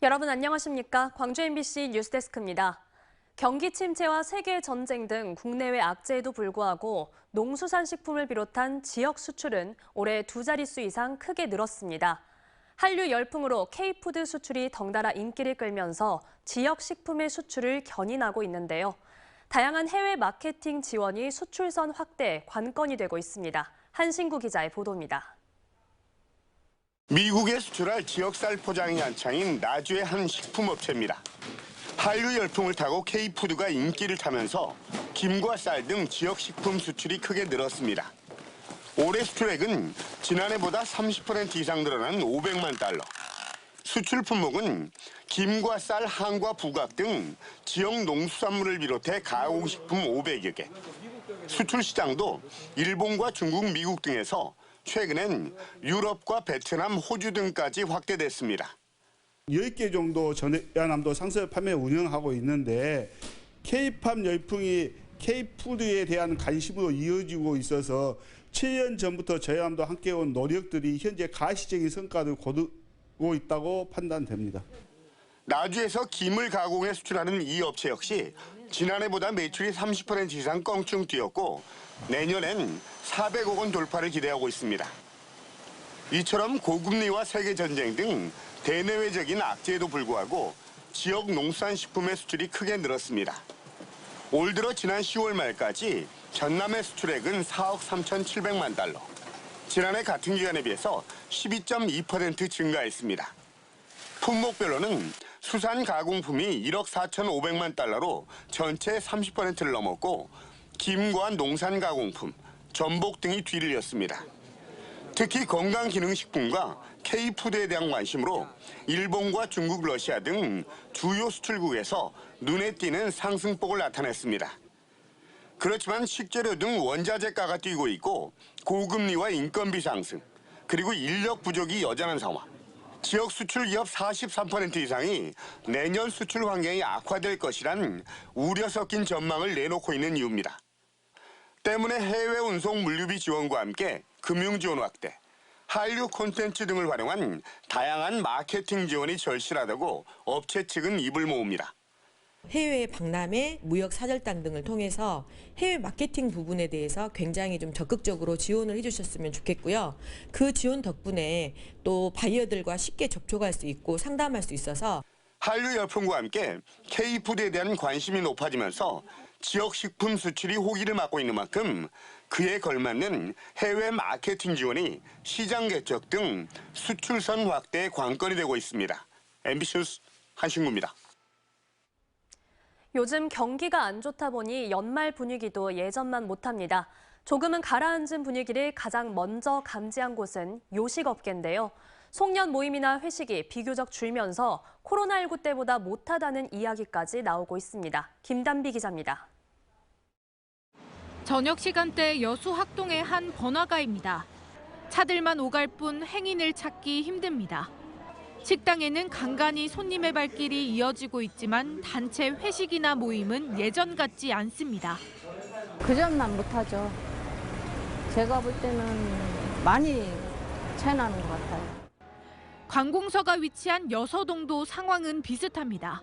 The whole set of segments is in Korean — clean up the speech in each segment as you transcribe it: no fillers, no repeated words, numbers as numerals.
여러분 안녕하십니까? 광주 MBC 뉴스데스크입니다. 경기 침체와 세계 전쟁 등 국내외 악재에도 불구하고 농수산식품을 비롯한 지역 수출은 올해 두 자릿수 이상 크게 늘었습니다. 한류 열풍으로 K푸드 수출이 덩달아 인기를 끌면서 지역 식품의 수출을 견인하고 있는데요. 다양한 해외 마케팅 지원이 수출선 확대에 관건이 되고 있습니다. 한신구 기자의 보도입니다. 미국에 수출할 지역쌀 포장이 한창인 나주의 한 식품업체입니다. 한류 열풍을 타고 K푸드가 인기를 타면서 김과 쌀 등 지역 식품 수출이 크게 늘었습니다. 올해 수출액은 지난해보다 30% 이상 늘어난 500만 달러. 수출 품목은 김과 쌀, 한과 부각 등 지역 농수산물을 비롯해 가공식품 500여 개. 수출 시장도 일본과 중국, 미국 등에서 최근엔 유럽과 베트남, 호주 등까지 확대됐습니다. 10개 정도 전해남도 상설 판매 운영하고 있는데 K팜 열풍이 K푸드에 대한 관심으로 이어지고 있어서 7년 전부터 전해남도 함께 온 노력들이 현재 가시적인 성과를 거두고 있다고 판단됩니다. 나주에서 김을 가공해 수출하는 이 업체 역시 지난해보다 매출이 30% 이상 껑충 뛰었고 내년엔 400억 원 돌파를 기대하고 있습니다. 이처럼 고금리와 세계전쟁 등 대내외적인 악재에도 불구하고 지역 농수산식품의 수출이 크게 늘었습니다. 올 들어 지난 10월 말까지 전남의 수출액은 4억 3,700만 달러. 지난해 같은 기간에 비해서 12.2% 증가했습니다. 품목별로는 수산 가공품이 1억 4,500만 달러로 전체 30%를 넘었고 김과 농산 가공품, 전복 등이 뒤를 이었습니다. 특히 건강기능식품과 K푸드에 대한 관심으로 일본과 중국, 러시아 등 주요 수출국에서 눈에 띄는 상승폭을 나타냈습니다. 그렇지만 식재료 등 원자재가가 뛰고 있고 고금리와 인건비 상승, 그리고 인력 부족이 여전한 상황. 지역 수출 기업 43% 이상이 내년 수출 환경이 악화될 것이란 우려 섞인 전망을 내놓고 있는 이유입니다. 때문에 해외 운송 물류비 지원과 함께 금융 지원 확대, 한류 콘텐츠 등을 활용한 다양한 마케팅 지원이 절실하다고 업체 측은 입을 모읍니다. 해외 박람회, 무역 사절단 등을 통해서 해외 마케팅 부분에 대해서 굉장히 좀 적극적으로 지원을 해주셨으면 좋겠고요. 그 지원 덕분에 또 바이어들과 쉽게 접촉할 수 있고 상담할 수 있어서 한류 열풍과 함께 K푸드에 대한 관심이 높아지면서 지역 식품 수출이 호기를 맞고 있는 만큼 그에 걸맞는 해외 마케팅 지원이 시장 개척 등 수출선 확대의 관건이 되고 있습니다. MBC 뉴스 한신구입니다. 요즘 경기가 안 좋다 보니 연말 분위기도 예전만 못합니다. 조금은 가라앉은 분위기를 가장 먼저 감지한 곳은 요식업계인데요. 송년 모임이나 회식이 비교적 줄면서 코로나19 때보다 못하다는 이야기까지 나오고 있습니다. 김단비 기자입니다. 저녁 시간대 여수 학동의 한 번화가입니다. 차들만 오갈 뿐 행인을 찾기 힘듭니다. 식당에는 간간히 손님의 발길이 이어지고 있지만 단체 회식이나 모임은 예전 같지 않습니다. 그전만 못하죠. 제가 볼 때는 많이 차이 나는 것 같아요. 관공서가 위치한 여서동도 상황은 비슷합니다.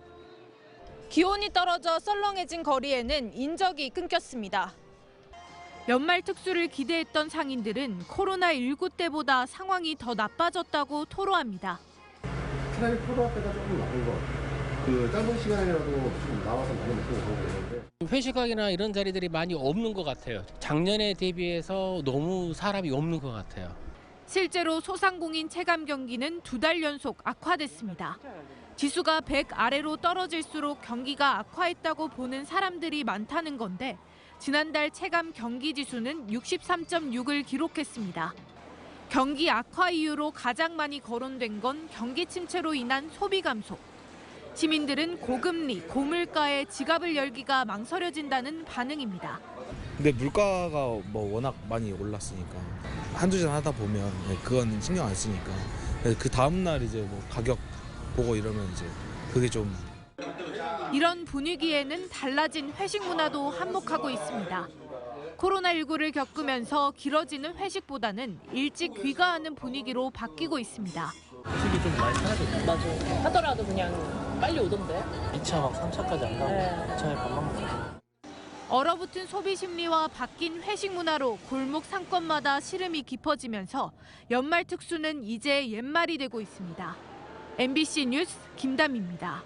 기온이 떨어져 썰렁해진 거리에는 인적이 끊겼습니다. 연말 특수를 기대했던 상인들은 코로나19 때보다 상황이 더 나빠졌다고 토로합니다. 차라리 코로나 때가 조금 나은 것 같아요. 그 짧은 시간이라도 좀 나와서 많이 먹고 가고 있는데 회식이나 이런 자리들이 많이 없는 것 같아요. 작년에 대비해서 너무 사람이 없는 것 같아요. 실제로 소상공인 체감 경기는 2달 연속 악화됐습니다. 지수가 100 아래로 떨어질수록 경기가 악화했다고 보는 사람들이 많다는 건데 지난달 체감 경기 지수는 63.6을 기록했습니다. 경기 악화 이유로 가장 많이 거론된 건 경기 침체로 인한 소비 감소. 시민들은 고금리, 고물가에 지갑을 열기가 망설여진다는 반응입니다. 근데 물가가 뭐 워낙 많이 올랐으니까 한두 잔 하다 보면 그건 신경 안 쓰니까 그 다음 날 이제 뭐 가격 보고 이러면 이제 그게 좀 이런 분위기에는 달라진 회식 문화도 한몫하고 있습니다. 코로나19를 겪으면서 길어지는 회식보다는 일찍 귀가하는 분위기로 바뀌고 있습니다. 음식이 좀 많이 사라졌죠. 맞아. 하더라도 그냥 빨리 오던데. 2차 막 3차까지 안 가고 네. 2차에 밥만 먹고. 얼어붙은 소비 심리와 바뀐 회식 문화로 골목 상권마다 시름이 깊어지면서 연말 특수는 이제 옛말이 되고 있습니다. MBC 뉴스 김담입니다.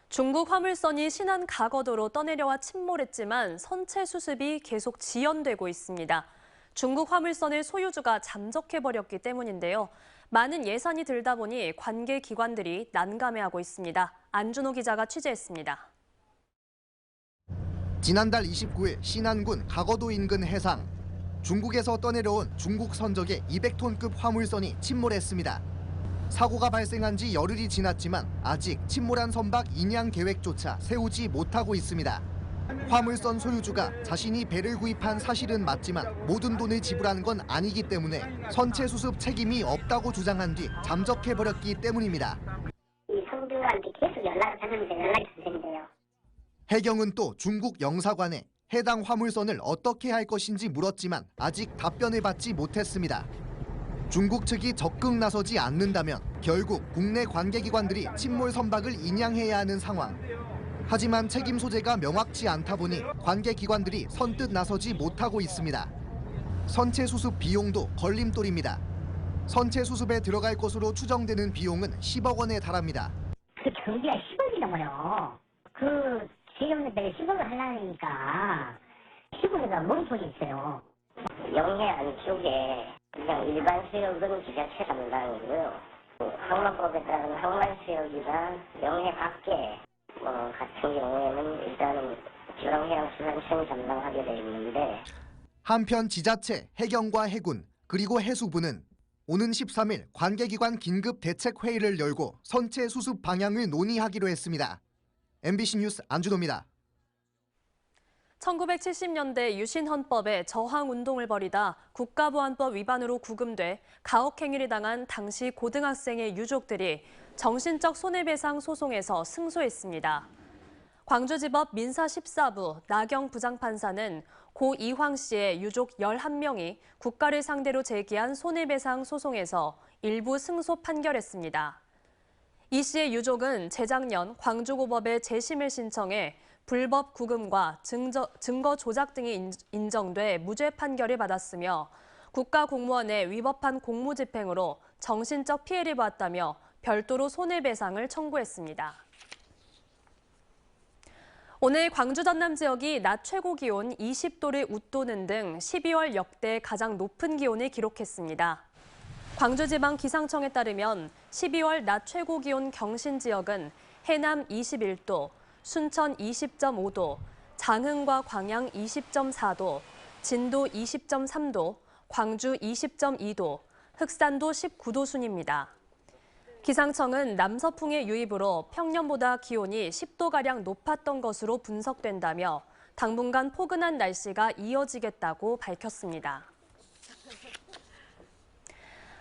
중국 화물선이 신안 가거도로 떠내려와 침몰했지만 선체 수습이 계속 지연되고 있습니다. 중국 화물선의 소유주가 잠적해버렸기 때문인데요. 많은 예산이 들다 보니 관계 기관들이 난감해하고 있습니다. 안준호 기자가 취재했습니다. 지난달 29일 신안군 가거도 인근 해상. 중국에서 떠내려온 중국 선적의 200톤급 화물선이 침몰했습니다. 사고가 발생한 지 열흘이 지났지만 아직 침몰한 선박 인양 계획조차 세우지 못하고 있습니다. 화물선 소유주가 자신이 배를 구입한 사실은 맞지만 모든 돈을 지불한 건 아니기 때문에 선체 수습 책임이 없다고 주장한 뒤 잠적해버렸기 때문입니다. 이 성주한테 계속 연락을 하는데 연락이 안 된대요. 해경은 또 중국 영사관에 해당 화물선을 어떻게 할 것인지 물었지만 아직 답변을 받지 못했습니다. 중국 측이 적극 나서지 않는다면 결국 국내 관계기관들이 침몰 선박을 인양해야 하는 상황. 하지만 책임 소재가 명확치 않다 보니 관계기관들이 선뜻 나서지 못하고 있습니다. 선체 수습 비용도 걸림돌입니다. 선체 수습에 들어갈 것으로 추정되는 비용은 10억 원에 달합니다. 그 경비가 10억이 넘어요. 그 지금 내가 10억을 하려니까 10억이가 머리통이 있어요. 영해 안쪽에 그냥 일반 수역은 지자체 담당이고요. 항만법에 따른 항만 수역이나 영해 밖에 같은 경우에는 일단은 지방해양수산청이 담당하게 돼 있는데 한편 지자체, 해경과 해군, 그리고 해수부는 오는 13일 관계기관 긴급 대책 회의를 열고 선체 수습 방향을 논의하기로 했습니다. MBC 뉴스 안준호입니다. 1970년대 유신헌법에 저항운동을 벌이다 국가보안법 위반으로 구금돼 가혹행위를 당한 당시 고등학생의 유족들이 정신적 손해배상 소송에서 승소했습니다. 광주지법 민사 14부 나경 부장판사는 고 이황 씨의 유족 11명이 국가를 상대로 제기한 손해배상 소송에서 일부 승소 판결했습니다. 이 씨의 유족은 재작년 광주고법에 재심을 신청해 불법 구금과 증거 조작 등이 인정돼 무죄 판결을 받았으며 국가공무원의 위법한 공무집행으로 정신적 피해를 봤다며 별도로 손해배상을 청구했습니다. 오늘 광주 전남 지역이 낮 최고 기온 20도를 웃도는 등 12월 역대 가장 높은 기온을 기록했습니다. 광주지방기상청에 따르면 12월 낮 최고 기온 경신 지역은 해남 21도, 순천 20.5도, 장흥과 광양 20.4도, 진도 20.3도, 광주 20.2도, 흑산도 19도 순입니다. 기상청은 남서풍의 유입으로 평년보다 기온이 10도가량 높았던 것으로 분석된다며 당분간 포근한 날씨가 이어지겠다고 밝혔습니다.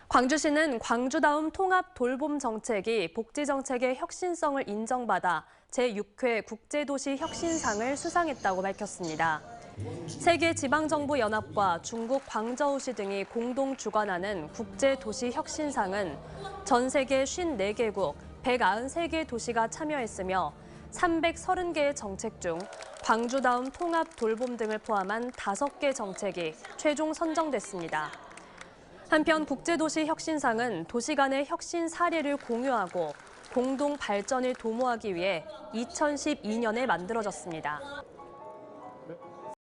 광주시는 광주다움 통합 돌봄 정책이 복지 정책의 혁신성을 인정받아 제6회 국제도시 혁신상을 수상했다고 밝혔습니다. 세계지방정부연합과 중국 광저우시 등이 공동 주관하는 국제도시 혁신상은 전 세계 54개국 193개 도시가 참여했으며 330개의 정책 중 광주다움 통합 돌봄 등을 포함한 5개 정책이 최종 선정됐습니다. 한편 국제도시 혁신상은 도시 간의 혁신 사례를 공유하고 공동 발전을 도모하기 위해 2012년에 만들어졌습니다.